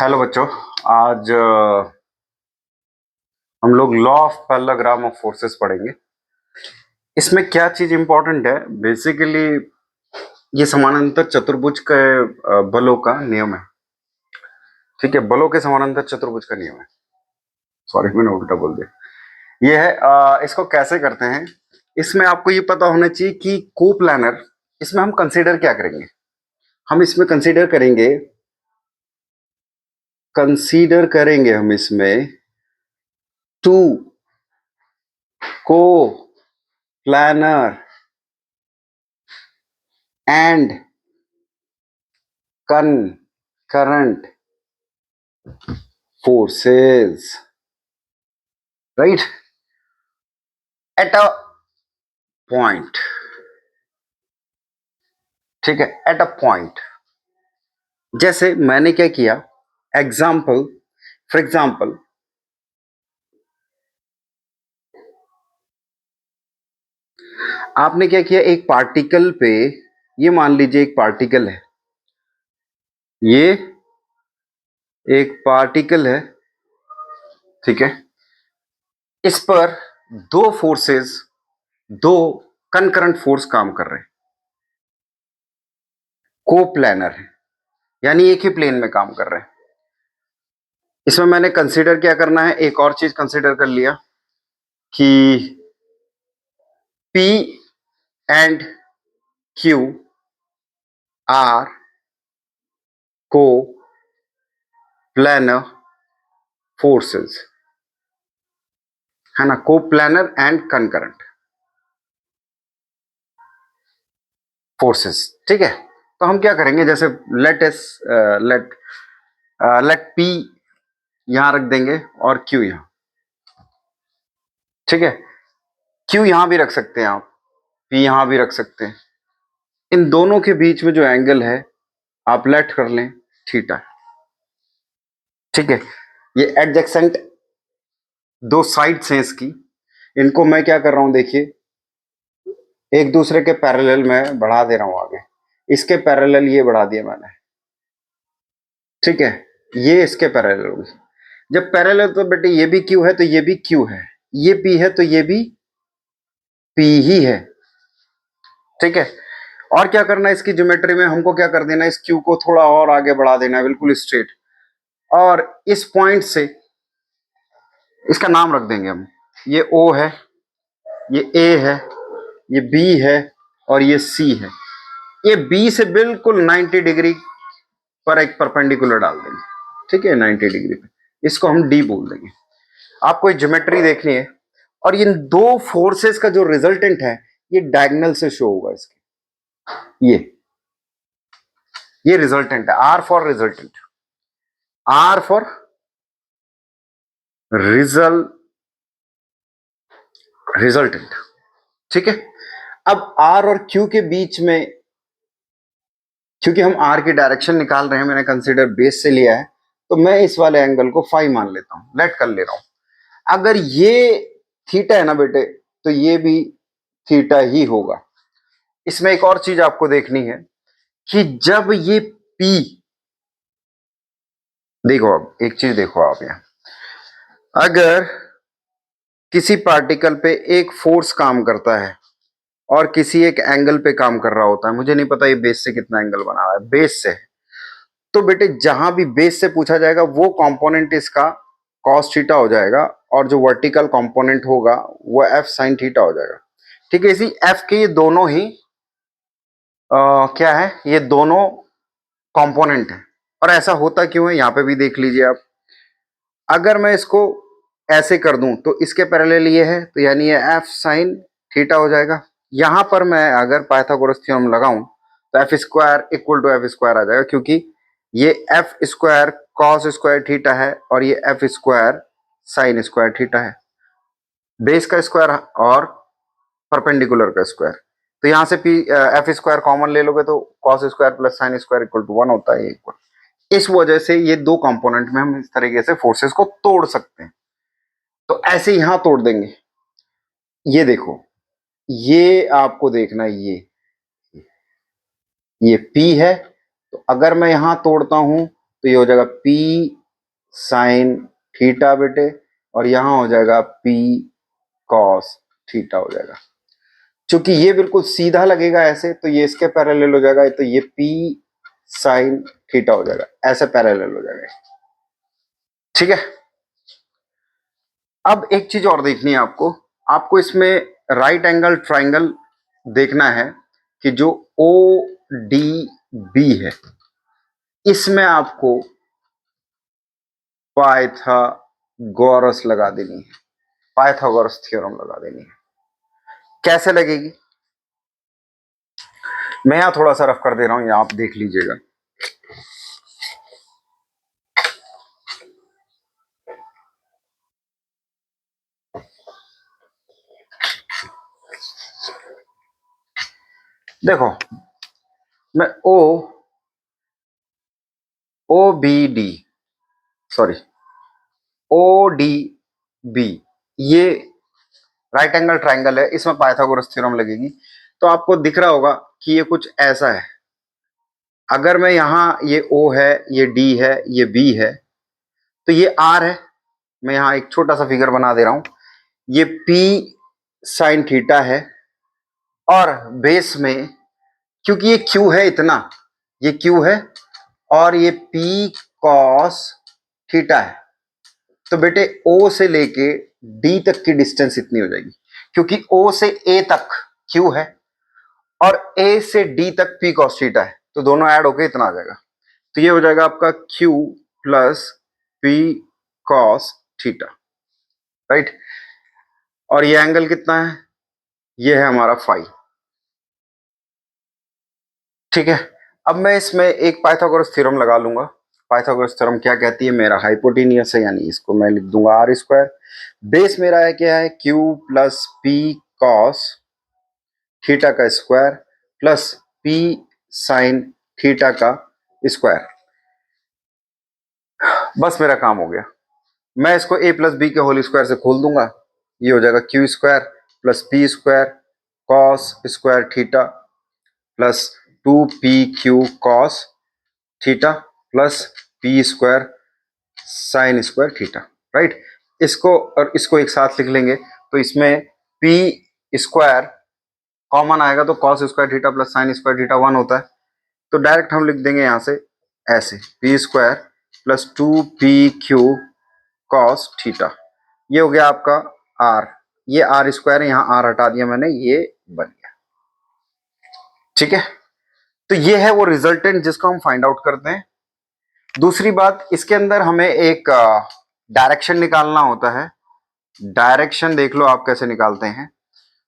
Hello बच्चों। आज हम लोग law of parallelogram of forces पढ़ेंगे। इसमें क्या चीज इंपॉर्टेंट है, बेसिकली ये समानांतर चतुर्भुज के बलों का नियम है। ठीक है, बलों के समानांतर चतुर्भुज का नियम है। सॉरी, मैंने उल्टा बोल दिया। ये है इसको कैसे करते हैं। इसमें आपको ये पता होना चाहिए कि कोप्लानर, इसमें हम कंसीडर क्या करेंगे। हम इसमें कंसीडर करेंगे हम इसमें टू को planar and concurrent forces, right, at a point. ठीक है, at a point। जैसे मैंने क्या किया, एग्जाम्पल, फॉर एग्जाम्पल आपने क्या किया, एक पार्टिकल पे, ये मान लीजिए एक पार्टिकल है, ये एक पार्टिकल है, ठीक है। इस पर दो फोर्सेस, दो कंकरेंट फोर्स काम कर रहे हैं, कोप्लानर है, यानी एक ही प्लेन में काम कर रहे हैं। इसमें मैंने कंसीडर क्या करना है, एक और चीज कंसीडर कर लिया कि P एंड Q आर को प्लानर फोर्सेस, है ना, को प्लानर एंड कंकरेंट फोर्सेस। ठीक है, तो हम क्या करेंगे, जैसे लेट P यहां रख देंगे और Q यहां। ठीक है, Q यहां भी रख सकते हैं आप, P यहां भी रख सकते हैं। इन दोनों के बीच में जो एंगल है आप लेट कर लें थीटा। ठीक है, ये एडजेसेंट दो साइड्स हैं इसकी, इनको मैं क्या कर रहा हूं, देखिए एक दूसरे के पैरेलल में बढ़ा दे रहा हूं आगे। इसके पैरेलल ये बढ़ा दिया मैंने, ठीक है, ये इसके पैरेलल होगी। जब पैरेलल तो बेटे ये भी क्यू है तो ये भी क्यू है, ये पी है तो ये भी पी ही है। ठीक है, और क्या करना है, इसकी ज्योमेट्री में हमको क्या कर देना है, इस क्यू को थोड़ा और आगे बढ़ा देना है, बिल्कुल स्ट्रेट, और इस पॉइंट से इसका नाम रख देंगे हम, ये ओ है, ये ए है, ये बी है और ये सी है। ये बी से बिल्कुल 90 डिग्री पर एक परपेंडिकुलर डाल देंगे, ठीक है, 90 डिग्री पे, इसको हम डी बोल देंगे। आपको एक ज्योमेट्री देखनी है, और इन दो फोर्सेस का जो रिजल्टेंट है ये डायगोनल से शो होगा इसके, ये रिजल्टेंट है, R for resultant, R for resultant. ठीक है, अब आर और क्यू के बीच में, क्योंकि हम आर की डायरेक्शन निकाल रहे हैं, मैंने कंसीडर बेस से लिया है, तो मैं इस वाले एंगल को फाई मान लेता हूं, लेट कर ले रहा हूं। अगर ये थीटा है ना बेटे, तो ये भी थीटा ही होगा। इसमें एक और चीज आपको देखनी है कि जब ये P, देखो अब एक चीज देखो आप यहां, अगर किसी पार्टिकल पे एक फोर्स काम करता है और किसी एक एंगल पे काम कर रहा होता है, मुझे नहीं पता ये बेस से कितना एंगल बना हुआ है, बेस से, तो बेटे जहां भी बेस से पूछा जाएगा वो कंपोनेंट इसका कॉस थीटा हो जाएगा, और जो वर्टिकल कंपोनेंट होगा वो एफ साइन थीटा हो जाएगा। ठीक है, इसी एफ के ये दोनों ही क्या है, ये दोनों कंपोनेंट है। और ऐसा होता क्यों है, यहां पे भी देख लीजिए आप, अगर मैं इसको ऐसे कर दूं तो इसके पैरेलल ये है, तो यानी ये एफ साइन थीटा हो जाएगा। यहां पर मैं अगर पाइथागोरस थ्योरम लगाऊं तो F square equal to F square आ जाएगा, क्योंकि ये F square cos square theta है और ये F square sine square theta है, बेस का स्क्वायर और परपेंडिकुलर का स्क्वायर। तो यहां से पी एफ स्क्वायर कॉमन ले लोगे तो cos square plus sine square equal to 1 होता है, इक्वल। इस वजह से ये दो कंपोनेंट में हम इस तरीके से फोर्सेस को तोड़ सकते हैं। तो ऐसे यहां तोड़ देंगे, ये देखो, ये आपको देखना है, ये P है, तो अगर मैं यहां तोड़ता हूं तो ये हो जाएगा P साइन थीटा बेटे, और यहां हो जाएगा P कॉस थीटा हो जाएगा। क्योंकि ये बिल्कुल सीधा लगेगा ऐसे, तो ये इसके पैरेलल हो जाएगा, तो ये P साइन थीटा हो जाएगा, ऐसे पैरेलल हो जाएगा। ठीक है, अब एक चीज और देखनी है आपको। आपको इसमें राइट एंगल ट्राइंगल देखना है कि जो ओ डी बी है, इसमें आपको पाइथागोरस लगा देनी है, पाइथागोरस थ्योरम लगा देनी है। कैसे लगेगी, मैं यहां थोड़ा सा रफ कर दे रहा हूं, यहां आप देख लीजिएगा। देखो, मैं O B D sorry O D B, ये राइट एंगल ट्राइंगल है, इसमें पाइथागोरस थ्योरम लगेगी। तो आपको दिख रहा होगा कि ये कुछ ऐसा है। अगर मैं यहां, ये O है, ये D है, ये B है, तो ये R है। मैं यहां एक छोटा सा फिगर बना दे रहा हूं, ये P साइन थीटा है, और बेस में क्योंकि ये Q है इतना, ये Q है, और ये P कॉस थीटा है, तो बेटे O से लेके D तक की डिस्टेंस इतनी हो जाएगी, क्योंकि O से A तक Q है और A से D तक P कॉस थीटा है, तो दोनों ऐड होके इतना आ जाएगा। तो ये हो जाएगा आपका Q plus P cos theta, right. और ये एंगल कितना है, ये है हमारा फाई। ठीक है, अब मैं इसमें एक पाइथागोरस थ्योरम लगा लूंगा। पाइथागोरस थ्योरम क्या कहती है, मेरा हाइपोटेनियस है, यानी इसको मैं लिख दूंगा आर स्क्वायर। बेस मेरा है क्या है, Q plus P cos theta का square plus P sine theta का स्क्वायर। बस मेरा काम हो गया। मैं इसको a प्लस बी के होल स्क्वायर से खोल दूंगा, ये हो जाएगा Q square plus P square cos square theta plus 2PQ cos theta plus P square sine square theta, right. इसको और इसको एक साथ लिख लेंगे, तो इसमें P स्क्वायर कॉमन आएगा, तो cos square theta plus sine square theta 1 होता है, तो डायरेक्ट हम लिख देंगे यहां से ऐसे P square plus 2PQ cos theta. ये हो गया आपका R, ये R स्क्वायर है, यहां R हटा दिया मैंने, ये बन गया। ठीक है, तो ये है वो रिजल्टेंट जिसको हम फाइंड आउट करते हैं। दूसरी बात, इसके अंदर हमें एक डायरेक्शन निकालना होता है। डायरेक्शन देख लो आप कैसे निकालते हैं।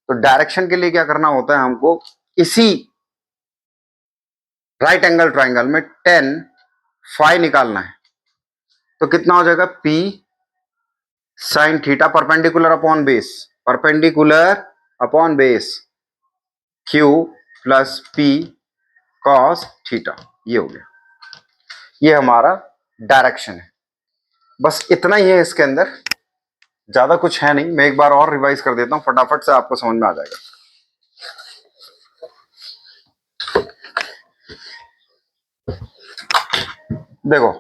तो डायरेक्शन के लिए क्या करना होता है, हमको इसी राइट एंगल ट्राइंगल में टेन फाई निकालना है। तो कितना हो जाएगा, P sine theta perpendicular upon base, perpendicular upon base Q plus P cos theta, ये हो गया। ये हमारा डायरेक्शन है। बस इतना ही है इसके अंदर, ज्यादा कुछ है नहीं। मैं एक बार और रिवाइज कर देता हूं, फटाफट से आपको समझ में आ जाएगा। देखो,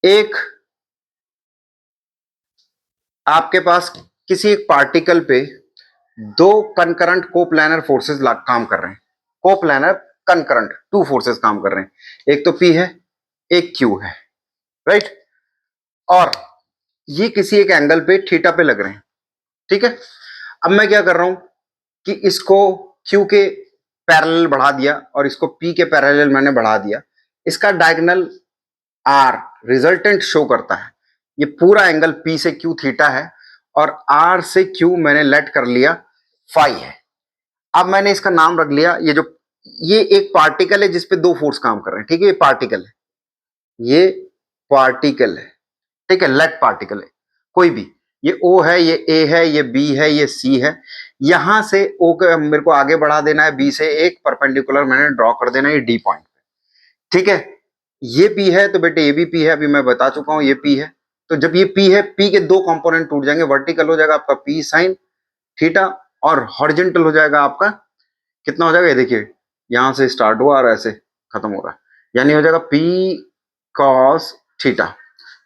एक आपके पास किसी एक पार्टिकल पे दो कंकरंट कोप्लानर फोर्सेस काम कर रहे हैं। कोप्लानर कंकरंट टू फोर्सेस काम कर रहे हैं, एक तो P है, एक Q है, राइट। और ये किसी एक एंगल पे थीटा पे लग रहे हैं। ठीक है, अब मैं क्या कर रहा हूं कि इसको Q के पैरेलल बढ़ा दिया और इसको P के पैरेलल मैंने बढ़ा दिया। इसका डायगोनल R रिजल्टेंट शो करता है। ये पूरा एंगल P से Q थीटा है और R से Q मैंने लेट कर लिया फाई है। अब मैंने इसका नाम रख लिया, ये एक पार्टिकल है जिसपे दो फोर्स काम कर रहे हैं। ठीक है, ये पार्टिकल है, ये पार्टिकल है, ठीक है, लेट पार्टिकल है कोई भी। ये O है, ये A है, ये B है, ये C है। यहां से O को मेरे को आगे बढ़ा देना है, B से एक परपेंडिकुलर मैंने ड्रॉ कर देना है ये D पॉइंट। ठीक है, ये P है तो बेटे ये भी P है, अभी मैं बता चुका हूं ये P है। तो जब ये P है, P के दो कंपोनेंट टूट जाएंगे, वर्टिकल हो जाएगा आपका P साइन थीटा और हॉरिजॉन्टल हो जाएगा आपका, कितना हो जाएगा, ये देखिए यहां से स्टार्ट हुआ और ऐसे खत्म हो रहा है, यानी हो जाएगा P cos थीटा।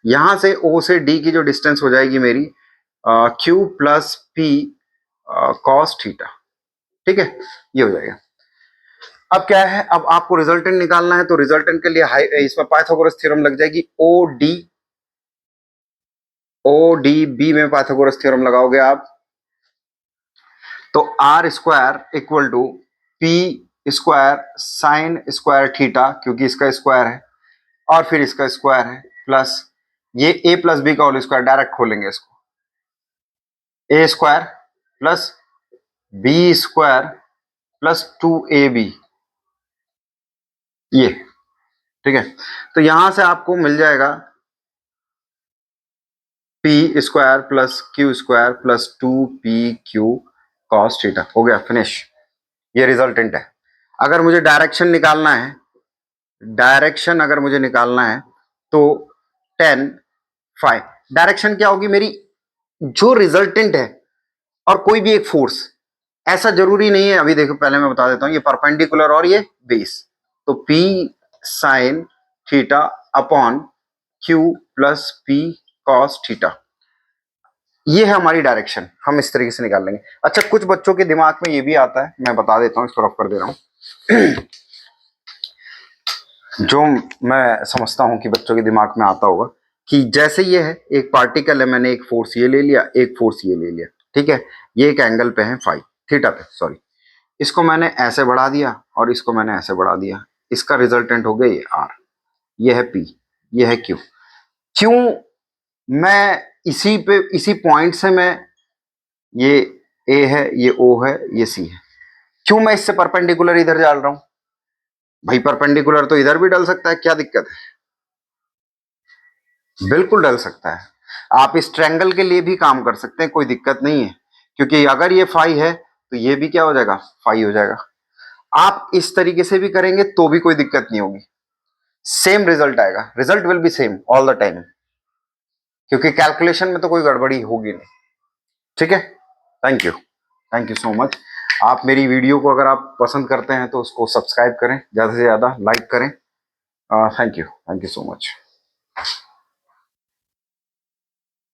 यहां से O से D की जो डिस्टेंस हो जाएगी मेरी Q plus P cos theta. ठीक है, ये हो जाएगा। अब क्या है, अब आपको रिजल्टेंट निकालना है, तो रिजल्टेंट के लिए इसमें पाइथागोरस थ्योरम लग जाएगी। ओ डी बी में पाइथागोरस थ्योरम लगाओगे आप, तो R square equal to P square sine square theta, क्योंकि इसका स्क्वायर है और फिर इसका स्क्वायर है, प्लस ये ए प्लस बी का होल स्क्वायर, डायरेक्ट खोलेंगे इसको, A square plus B square plus 2ab, ये ठीक है। तो यहां से आपको मिल जाएगा P square plus Q square plus 2pq cos theta. हो गया, फिनिश। ये रिजल्टेंट है। अगर मुझे डायरेक्शन निकालना है, डायरेक्शन अगर मुझे निकालना है तो tan phi, डायरेक्शन क्या होगी मेरी, जो रिजल्टेंट है और कोई भी एक फोर्स, ऐसा जरूरी नहीं है। अभी देखो, पहले मैं बता देता हूं, ये परपेंडिकुलर और ये बेस, तो P sine theta upon Q plus P cos theta, ये है हमारी डायरेक्शन। हम इस तरीके से निकाल लेंगे। अच्छा, कुछ बच्चों के दिमाग में ये भी आता है, मैं बता देता हूं, इसको रफ कर दे रहा हूं। जो मैं समझता हूं कि बच्चों के दिमाग में आता होगा कि जैसे ये है, एक पार्टिकल है, मैंने एक फोर्स ये ले लिया, एक फोर्स ये ले लिया, ठीक है, ये एक एंगल पे है फाई, थीटा पे, सॉरी, इसको मैंने ऐसे बढ़ा दिया और इसको मैंने ऐसे बढ़ा दिया, इसका रिजल्टेंट हो गया ये आर, ये है पी, ये है क्यू। क्यों मैं इसी पे, इसी पॉइंट से मैं, ये ए है, ये ओ है, ये सी है, क्यों मैं इससे परपेंडिकुलर इधर डाल रहा हूं? भाई परपेंडिकुलर तो इधर भी डल सकता है, क्या दिक्कत है? बिल्कुल डल सकता है। आप इस ट्रायंगल के लिए भी काम कर सकते हैं, कोई दिक्कत नहीं है, क्योंकि अगर ये फाई है तो ये भी क्या हो जाएगा, फाई हो जाएगा। आप इस तरीके से भी करेंगे तो भी कोई दिक्कत नहीं होगी, सेम रिजल्ट आएगा, result will be same all the time, क्योंकि कैलकुलेशन में तो कोई गड़बड़ी होगी नहीं। ठीक है, thank you, thank you so much. आप मेरी वीडियो को अगर आप पसंद करते हैं तो उसको सब्सक्राइब करें, ज़्यादा से ज़्यादा लाइक करें। Thank you so much.